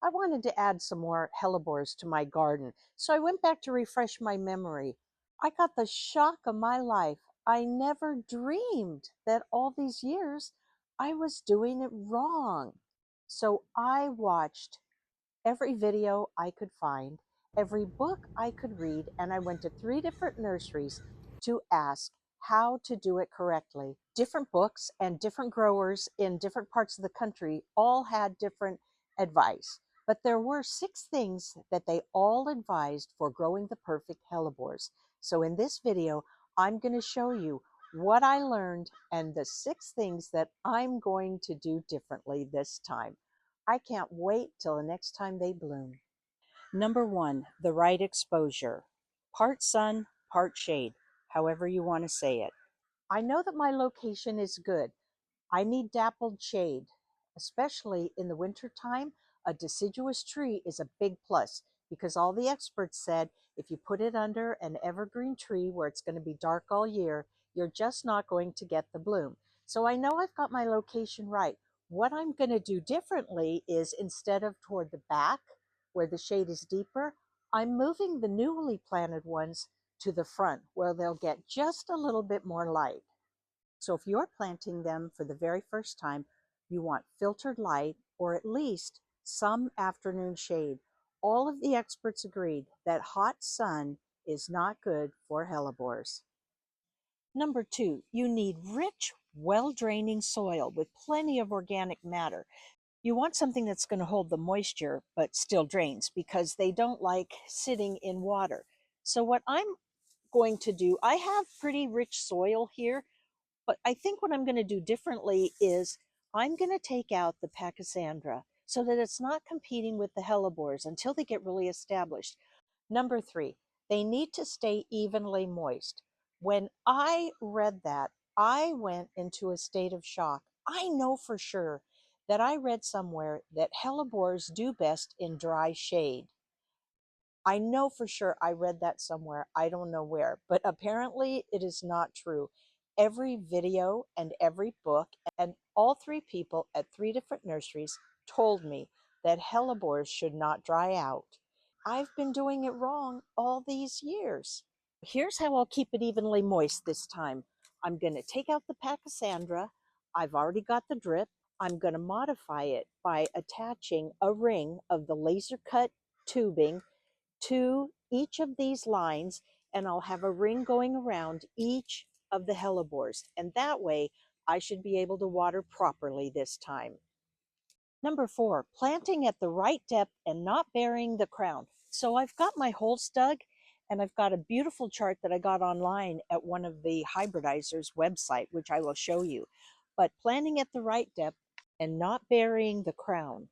I wanted to add some more hellebores to my garden, so I went back to refresh my memory. I got the shock of my life. I never dreamed that all these years I was doing it wrong. So I watched every video I could find, every book I could read, and I went to 3 different nurseries to ask how to do it correctly. Different books and different growers in different parts of the country all had different advice, but there were 6 things that they all advised for growing the perfect hellebores. So in this video, I'm going to show you what I learned and the 6 things that I'm going to do differently this time. I can't wait till the next time they bloom. Number 1, the right exposure. Part sun, part shade, however you want to say it. I know that my location is good. I need dappled shade, especially in the wintertime. A deciduous tree is a big plus because all the experts said if you put it under an evergreen tree where it's going to be dark all year, you're just not going to get the bloom. So I know I've got my location right. What I'm going to do differently is instead of toward the back where the shade is deeper, I'm moving the newly planted ones to the front where they'll get just a little bit more light. So if you're planting them for the very first time, you want filtered light or at least some afternoon shade. All of the experts agreed that hot sun is not good for hellebores. Number 2, you need rich, well-draining soil with plenty of organic matter. You want something that's going to hold the moisture but still drains because they don't like sitting in water. So what I'm going to do, I have pretty rich soil here, but I think what I'm going to do differently is I'm going to take out the Pachysandra so that it's not competing with the hellebores until they get really established. Number 3, they need to stay evenly moist. When I read that, I went into a state of shock. I know for sure that I read somewhere that hellebores do best in dry shade. I know for sure I read that somewhere. I don't know where, but apparently it is not true. Every video and every book and all 3 people at 3 different nurseries told me that hellebores should not dry out. I've been doing it wrong all these years. Here's how I'll keep it evenly moist this time. I'm going to take out the Pachysandra. I've already got the drip. I'm going to modify it by attaching a ring of the laser cut tubing to each of these lines, and I'll have a ring going around each of the hellebores, and that way I should be able to water properly this time. Number 4, planting at the right depth and not burying the crown. So I've got my holes dug, and I've got a beautiful chart that I got online at one of the hybridizers' website, which I will show you. But planting at the right depth and not burying the crown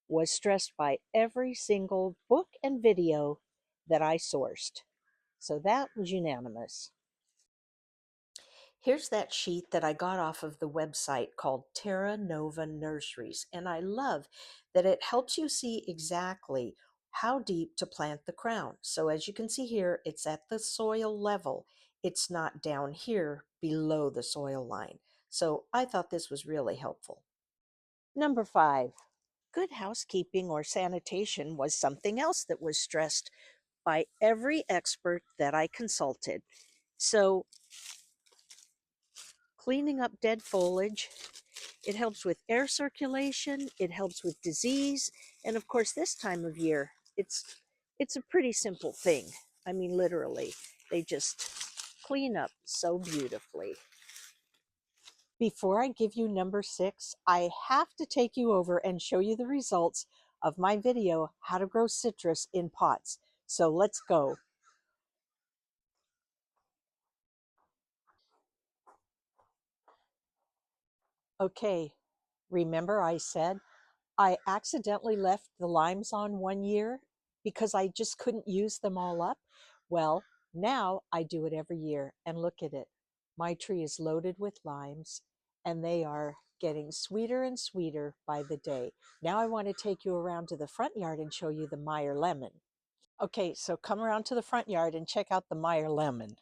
was stressed by every single book and video that I sourced. So that was unanimous. Here's that sheet that I got off of the website called Terra Nova Nurseries, and I love that it helps you see exactly how deep to plant the crown. So as you can see here, it's at the soil level. It's not down here below the soil line. So I thought this was really helpful. Number 5. Good housekeeping or sanitation was something else that was stressed by every expert that I consulted. So cleaning up dead foliage, it helps with air circulation, it helps with disease, and of course this time of year, it's a pretty simple thing. I mean, literally, they just clean up so beautifully. Before I give you number 6, I have to take you over and show you the results of my video, How to Grow Citrus in Pots. So let's go. Okay, remember I said I accidentally left the limes on one year because I just couldn't use them all up? Well, now I do it every year, and look at it. My tree is loaded with limes, and they are getting sweeter and sweeter by the day. Now I want to take you around to the front yard and show you the Meyer lemon. Okay, so come around to the front yard and check out the Meyer lemon.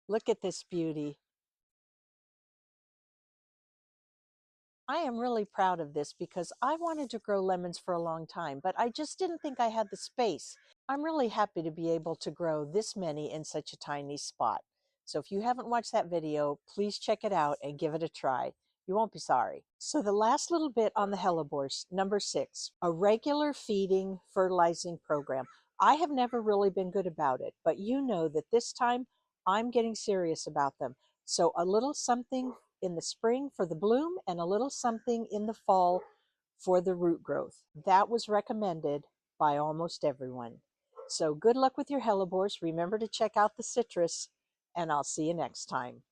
Look at this beauty. I am really proud of this because I wanted to grow lemons for a long time, but I just didn't think I had the space. I'm really happy to be able to grow this many in such a tiny spot. So if you haven't watched that video, please check it out and give it a try. You won't be sorry. So the last little bit on the hellebores, number 6, a regular feeding fertilizing program. I have never really been good about it, but you know that this time I'm getting serious about them. So a little something in the spring for the bloom and a little something in the fall for the root growth. That was recommended by almost everyone. So good luck with your hellebores. Remember to check out the citrus, and I'll see you next time.